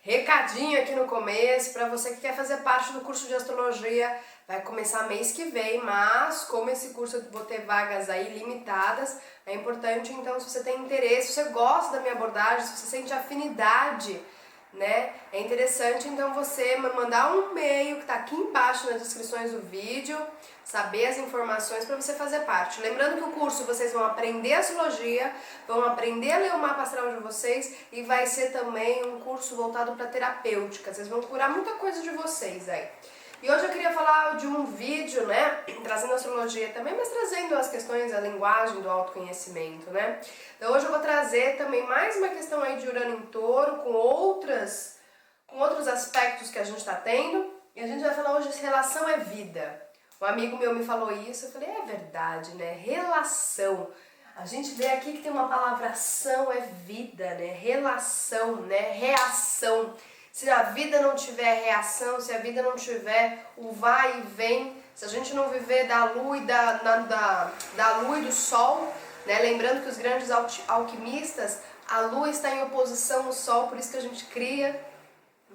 Recadinho aqui no começo para você que quer fazer parte do curso de astrologia. Vai começar mês que vem, mas como esse curso eu vou ter vagas aí limitadas, é importante então, se você tem interesse, se você gosta da minha abordagem, se você sente afinidade, né? É interessante então você me mandar um e-mail que está aqui embaixo nas descrições do vídeo, saber as informações para você fazer parte. Lembrando que o curso vocês vão aprender astrologia, vão aprender a ler o mapa astral de vocês e vai ser também um curso voltado para terapêutica. Vocês vão curar muita coisa de vocês aí. E hoje eu queria falar de um vídeo, né, trazendo astrologia também, mas trazendo as questões da linguagem do autoconhecimento, né. Então hoje eu vou trazer também mais uma questão aí de Urano em Touro, com outros aspectos que a gente está tendo, e a gente vai falar hoje se relação é vida. Um amigo meu me falou isso, eu falei, é verdade, né, relação. A gente vê aqui que tem uma palavra ação, é vida, né, relação, né, reação. Se a vida não tiver reação, se a vida não tiver o vai e vem, se a gente não viver da lua e da lua e do sol, né? Lembrando que os grandes alquimistas, a lua está em oposição ao sol, por isso que a gente cria,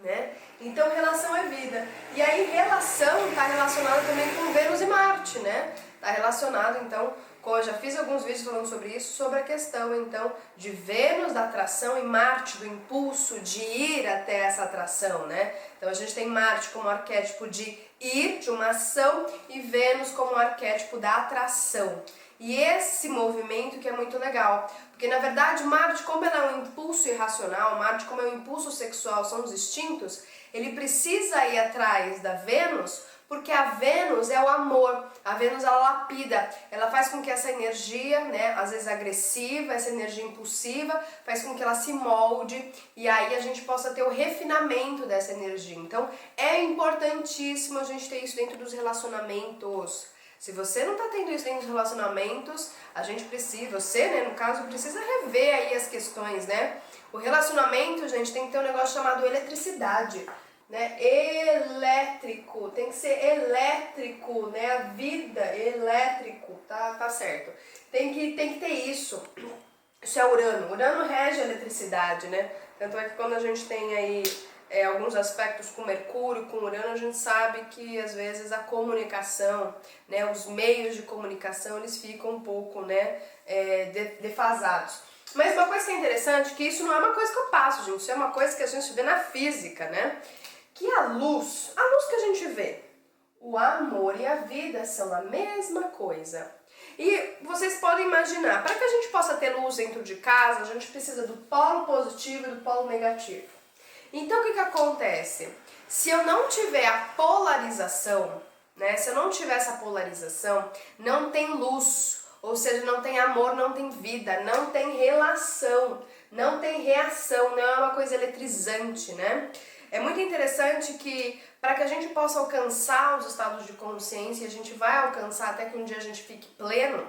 né? Então relação é vida. E aí relação está relacionada também com Vênus e Marte, né? Está relacionado então, eu já fiz alguns vídeos falando sobre isso, sobre a questão então de Vênus da atração e Marte do impulso de ir até essa atração, né? Então a gente tem Marte como arquétipo de ir, de uma ação, e Vênus como arquétipo da atração. E esse movimento que é muito legal, porque na verdade Marte, como ela é um impulso irracional, Marte como é um impulso sexual, são os instintos, ele precisa ir atrás da Vênus, porque a Vênus é o amor, a Vênus ela lapida, ela faz com que essa energia, né, às vezes agressiva, essa energia impulsiva, faz com que ela se molde e aí a gente possa ter o refinamento dessa energia. Então é importantíssimo a gente ter isso dentro dos relacionamentos. Se você não está tendo isso dentro dos relacionamentos, a gente precisa, você, né, no caso, precisa rever aí as questões, né? O relacionamento, gente, tem que ter um negócio chamado eletricidade, né? Elétrico, tem que ser elétrico, né? A vida, elétrico, tá certo. Tem que ter isso. Isso é Urano. Urano rege a eletricidade, né? Tanto é que quando a gente tem aí alguns aspectos com Mercúrio, com Urano, a gente sabe que às vezes a comunicação, né, os meios de comunicação, eles ficam um pouco, né, defasados. Mas uma coisa que é interessante, que isso não é uma coisa que eu passo, gente, isso é uma coisa que a gente vê na física, né, que a luz que a gente vê, o amor e a vida são a mesma coisa. E vocês podem imaginar, para que a gente possa ter luz dentro de casa, a gente precisa do polo positivo e do polo negativo. Então o que acontece? Se eu não tiver a polarização, né? Se eu não tiver essa polarização, não tem luz, ou seja, não tem amor, não tem vida, não tem relação, não tem reação, não é uma coisa eletrizante, né? É muito interessante que para que a gente possa alcançar os estados de consciência, a gente vai alcançar até que um dia a gente fique pleno,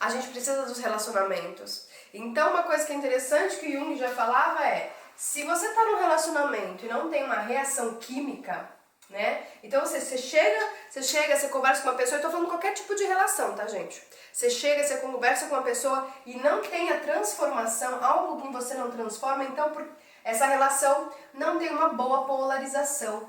a gente precisa dos relacionamentos. Então uma coisa que é interessante que Jung já falava é, se você está num relacionamento e não tem uma reação química, né? Então você chega, você conversa com uma pessoa, eu tô falando qualquer tipo de relação, tá, gente? Você chega, você conversa com uma pessoa e não tem a transformação, algo que você não transforma, então essa relação não tem uma boa polarização.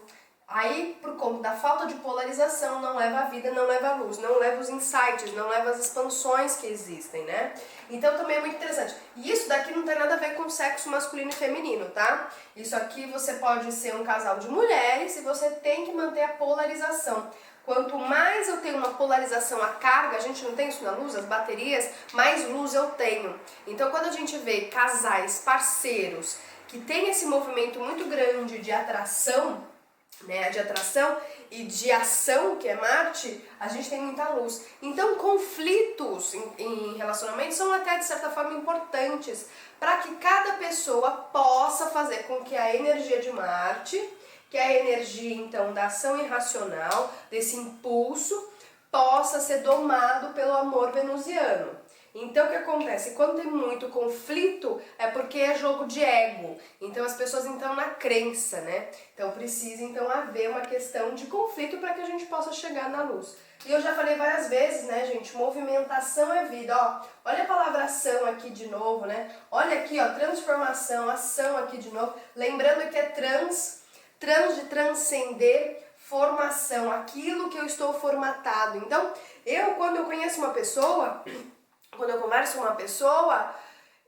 Aí, por conta da falta de polarização, não leva a vida, não leva a luz, não leva os insights, não leva as expansões que existem, né? Então também é muito interessante. E isso daqui não tem nada a ver com sexo masculino e feminino, tá? Isso aqui você pode ser um casal de mulheres e você tem que manter a polarização. Quanto mais eu tenho uma polarização, a carga, a gente não tem isso na luz, as baterias, mais luz eu tenho. Então quando a gente vê casais, parceiros, que tem esse movimento muito grande de atração, né, de atração e de ação, que é Marte, a gente tem muita luz. Então conflitos em relacionamentos são até de certa forma importantes para que cada pessoa possa fazer com que a energia de Marte, que é a energia então da ação irracional, desse impulso, possa ser domado pelo amor venusiano. Então o que acontece? Quando tem muito conflito é porque é jogo de ego. Então as pessoas entram na crença, né? Então precisa então haver uma questão de conflito para que a gente possa chegar na luz. E eu já falei várias vezes, né, gente? Movimentação é vida. Ó, olha a palavra ação aqui de novo, né? Olha aqui, ó, transformação, ação aqui de novo. Lembrando que é trans de transcender, formação, aquilo que eu estou formatado. Então, quando eu conheço uma pessoa, quando eu converso com uma pessoa,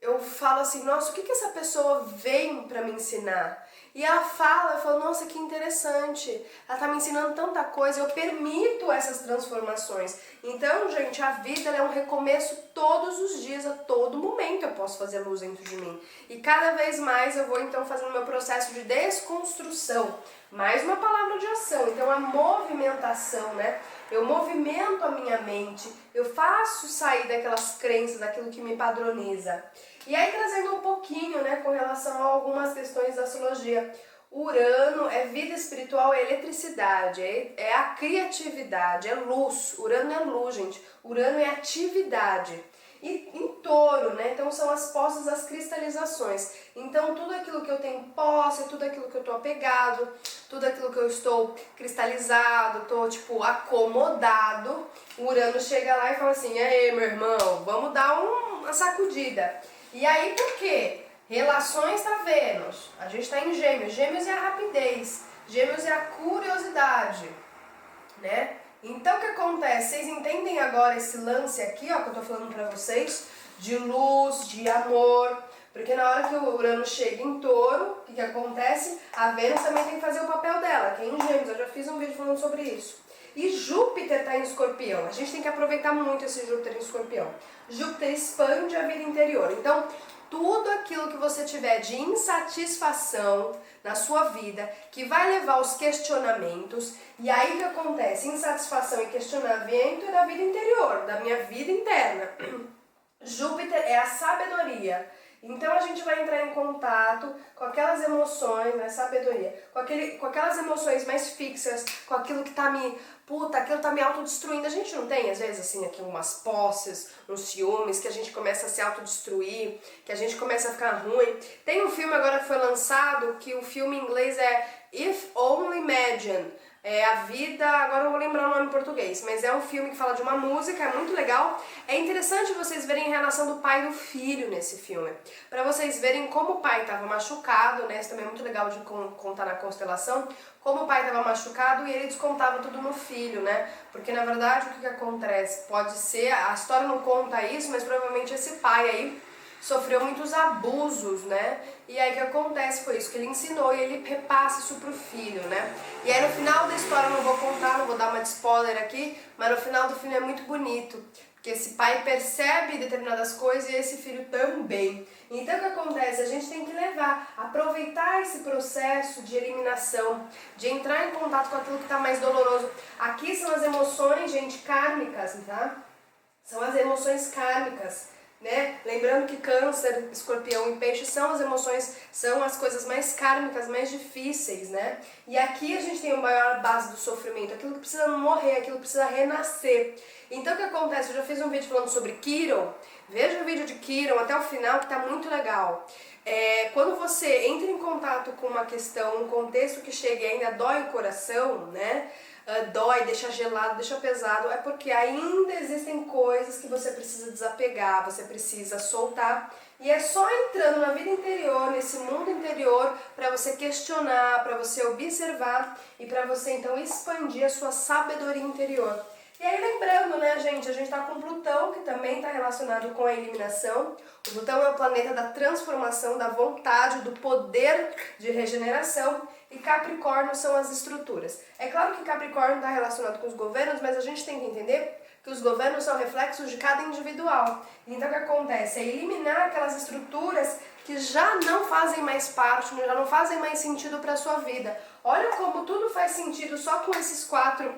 eu falo assim, nossa, o que essa pessoa vem pra me ensinar? E ela fala, eu falo, nossa, que interessante, ela tá me ensinando tanta coisa, eu permito essas transformações. Então, gente, a vida ela é um recomeço todos os dias, a todo momento eu posso fazer luz dentro de mim. E cada vez mais eu vou então fazendo meu processo de desconstrução. Mais uma palavra de ação, então a movimentação, né? Eu movimento a minha mente, eu faço sair daquelas crenças, daquilo que me padroniza. E aí trazendo um pouquinho, né, com relação a algumas questões da astrologia. Urano é vida espiritual, é eletricidade, é a criatividade, é luz. Urano é luz, gente. Urano é atividade. E em touro, né? Então são as posses, as cristalizações. Então tudo aquilo que eu tenho posse, tudo aquilo que eu tô apegado, tudo aquilo que eu estou cristalizado, tô tipo acomodado, o Urano chega lá e fala assim, e aí meu irmão, vamos dar uma sacudida. E aí por quê? Relações tá Vênus, a gente tá em Gêmeos, Gêmeos é a rapidez, Gêmeos é a curiosidade, né? Então o que acontece? Vocês entendem agora esse lance aqui, ó, que eu tô falando pra vocês, de luz, de amor, porque na hora que o Urano chega em Touro, o que acontece? A Vênus também tem que fazer o papel dela, que é em Gêmeos, eu já fiz um vídeo falando sobre isso. E Júpiter tá em Escorpião, a gente tem que aproveitar muito esse Júpiter em Escorpião. Júpiter expande a vida interior, então tudo aquilo que você tiver de insatisfação na sua vida, que vai levar aos questionamentos, e aí o que acontece? Insatisfação e questionamento é da vida interior, da minha vida interna. Júpiter é a sabedoria. Então a gente vai entrar em contato com aquelas emoções, né, sabedoria, com aquelas emoções mais fixas, com aquilo que tá aquilo tá me autodestruindo. A gente não tem, às vezes, assim, aqui umas posses, uns ciúmes, que a gente começa a se autodestruir, que a gente começa a ficar ruim. Tem um filme agora que foi lançado, que o filme em inglês é If Only Imagine. É a vida, agora eu não vou lembrar o nome em português, mas é um filme que fala de uma música, é muito legal. É interessante vocês verem a relação do pai e do filho nesse filme, para vocês verem como o pai estava machucado, né? Isso também é muito legal de contar na constelação, como o pai estava machucado e ele descontava tudo no filho, né? Porque na verdade o que acontece? Pode ser, a história não conta isso, mas provavelmente esse pai aí sofreu muitos abusos, né? E aí o que acontece foi isso, que ele ensinou e ele repassa isso pro filho, né? E aí no final da história, eu não vou contar, não vou dar uma de spoiler aqui, mas no final do filme é muito bonito, porque esse pai percebe determinadas coisas e esse filho também. Então o que acontece? A gente tem que aproveitar esse processo de eliminação, de entrar em contato com aquilo que está mais doloroso. Aqui são as emoções, gente, kármicas, tá? São as emoções kármicas. Né? Lembrando que Câncer, Escorpião e Peixe são as emoções, são as coisas mais kármicas, mais difíceis, né? E aqui a gente tem a maior base do sofrimento, aquilo que precisa morrer, aquilo que precisa renascer. Então o que acontece? Eu já fiz um vídeo falando sobre Quiron, veja o vídeo de Quiron até o final que tá muito legal. Quando você entra em contato com uma questão, um contexto que chega e ainda dói o coração, né? Dói, deixa gelado, deixa pesado, é porque ainda existem coisas que você precisa desapegar, você precisa soltar. E é só entrando na vida interior, nesse mundo interior, para você questionar, para você observar e para você então expandir a sua sabedoria interior. E aí lembrando, né, gente, a gente tá com Plutão, que também está relacionado com a eliminação. O Plutão é o planeta da transformação, da vontade, do poder de regeneração. E Capricórnio são as estruturas. É claro que Capricórnio está relacionado com os governos, mas a gente tem que entender que os governos são reflexos de cada individual. Então o que acontece? É eliminar aquelas estruturas que já não fazem mais parte, já não fazem mais sentido para a sua vida. Olha como tudo faz sentido só com esses 4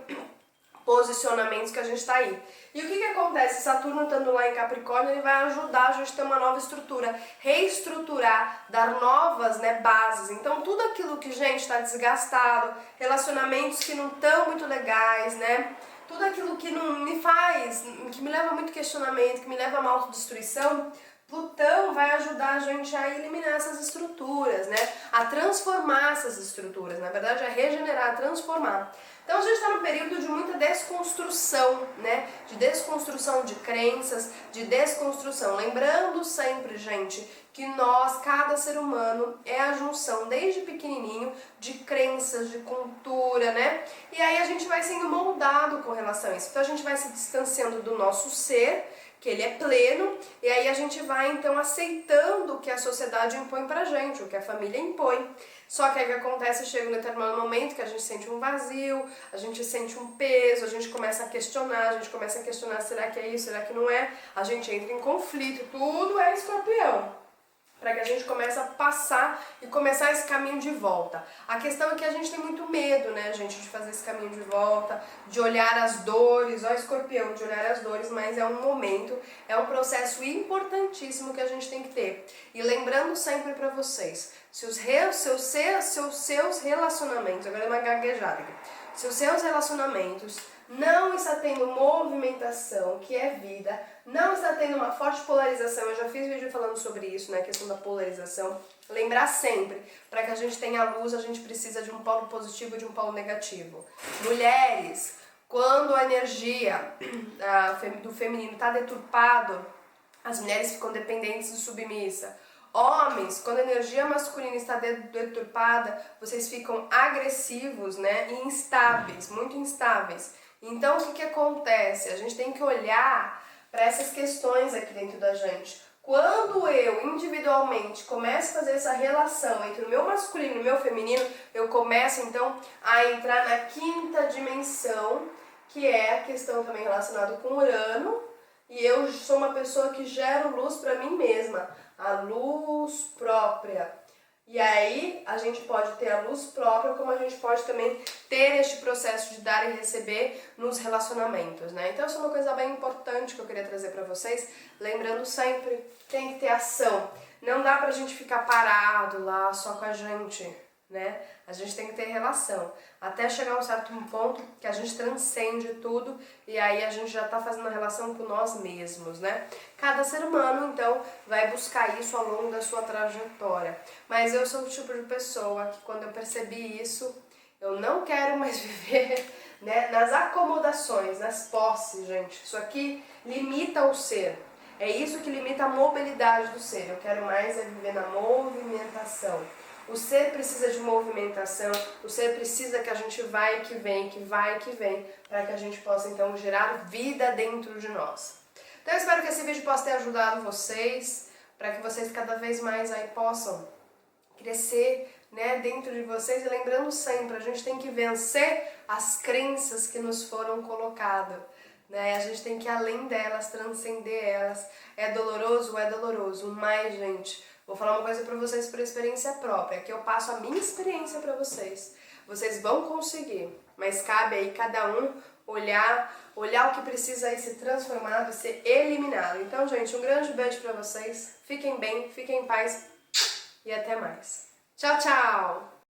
posicionamentos que a gente está aí. E o que acontece? Saturno estando lá em Capricórnio, ele vai ajudar a gente a ter uma nova estrutura, reestruturar, dar novas, né, bases. Então tudo aquilo que, gente, está desgastado, relacionamentos que não estão muito legais, né? tudo aquilo que não me faz, que me leva a muito questionamento, que me leva a uma autodestruição, Plutão vai ajudar a gente a eliminar essas estruturas, né? A transformar essas estruturas, na verdade, a regenerar, a transformar. Então a gente está num período de muita desconstrução, né? De desconstrução de crenças, de desconstrução. Lembrando sempre, gente, que nós, cada ser humano, é a junção, desde pequenininho, de crenças, de cultura, né? E aí a gente vai sendo moldado com relação a isso. Então a gente vai se distanciando do nosso ser, que ele é pleno, e aí a gente vai então aceitando o que a sociedade impõe pra gente, o que a família impõe. Só que aí o que acontece, chega um determinado momento que a gente sente um vazio, a gente sente um peso, a gente começa a questionar, será que é isso, será que não é? A gente entra em conflito, tudo é Escorpião, para que a gente comece a passar e começar esse caminho de volta. A questão é que a gente tem muito medo, né, gente, de fazer esse caminho de volta, de olhar as dores, ó, Escorpião, de olhar as dores, mas é um momento, é um processo importantíssimo que a gente tem que ter. E lembrando sempre para vocês, se os seus relacionamentos, agora é uma gaguejada aqui, se os seus relacionamentos não está tendo movimentação, que é vida, não está tendo uma forte polarização, eu já fiz vídeo falando sobre isso, né, a questão da polarização, lembrar sempre, para que a gente tenha luz, a gente precisa de um polo positivo e de um polo negativo. Mulheres, quando a energia do feminino está deturpado, as mulheres ficam dependentes e submissas. Homens, quando a energia masculina está deturpada, vocês ficam agressivos, né, e instáveis, muito instáveis. Então, o que acontece? A gente tem que olhar para essas questões aqui dentro da gente. Quando eu, individualmente, começo a fazer essa relação entre o meu masculino e o meu feminino, eu começo, então, a entrar na quinta dimensão, que é a questão também relacionada com Urano, e eu sou uma pessoa que gero luz para mim mesma, a luz própria. E aí a gente pode ter a luz própria, como a gente pode também ter este processo de dar e receber nos relacionamentos, né? Então isso é uma coisa bem importante que eu queria trazer para vocês, lembrando sempre, tem que ter ação. Não dá pra gente ficar parado lá só com a gente, né? A gente tem que ter relação, até chegar a um certo ponto que a gente transcende tudo e aí a gente já tá fazendo a relação com nós mesmos, né? Cada ser humano, então, vai buscar isso ao longo da sua trajetória. Mas eu sou o tipo de pessoa que quando eu percebi isso, eu não quero mais viver, né, nas acomodações, nas posses, gente. Isso aqui limita o ser. É isso que limita a mobilidade do ser. Eu quero mais é viver na movimentação. O ser precisa de movimentação, o ser precisa que a gente vai e que vem, para que a gente possa então gerar vida dentro de nós. Então eu espero que esse vídeo possa ter ajudado vocês, para que vocês cada vez mais aí possam crescer, né, dentro de vocês. E lembrando sempre, a gente tem que vencer as crenças que nos foram colocadas. Né? A gente tem que ir além delas, transcender elas. É doloroso? É doloroso. Mas, gente, vou falar uma coisa pra vocês por experiência própria, que eu passo a minha experiência pra vocês. Vocês vão conseguir, mas cabe aí cada um olhar o que precisa aí ser transformado e ser eliminado. Então, gente, um grande beijo pra vocês. Fiquem bem, fiquem em paz e até mais. Tchau, tchau!